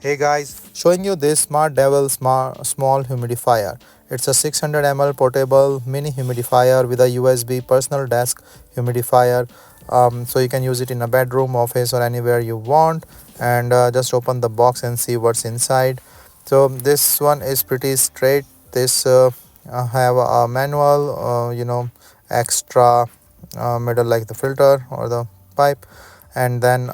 Hey guys, showing you this SmartDevil small humidifier. It's a 600 ml portable mini humidifier with a USB personal desk humidifier. So you can use it in a bedroom, office, or anywhere you want. And just open the box and see what's inside. So this one is pretty straight. This have a manual, extra middle like the filter or the pipe, and then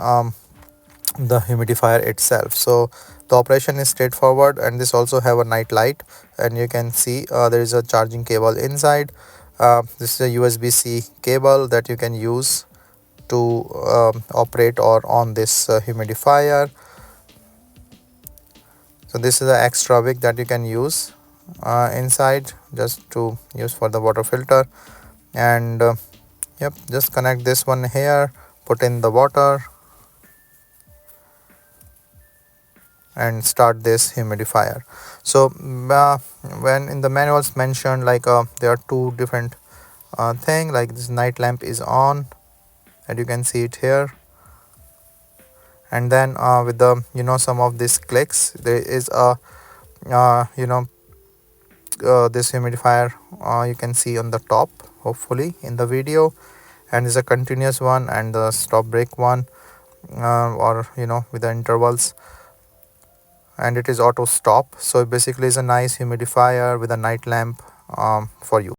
the humidifier itself. So the operation is straightforward, and this also have a night light, and you can see there is a charging cable inside. This is a USB-C cable that you can use to operate or on this humidifier. So this is the extra wick that you can use inside just to use for the water filter. And yep, just connect this one here, put in the water and start this humidifier. So when in the manuals mentioned, like there are two different thing, like this night lamp is on, and you can see it here. And then with the some of these clicks, there is a this humidifier you can see on the top, hopefully in the video, and is a continuous one and the stop break one, or with the intervals, and it is auto stop. So it basically is a nice humidifier with a night lamp for you.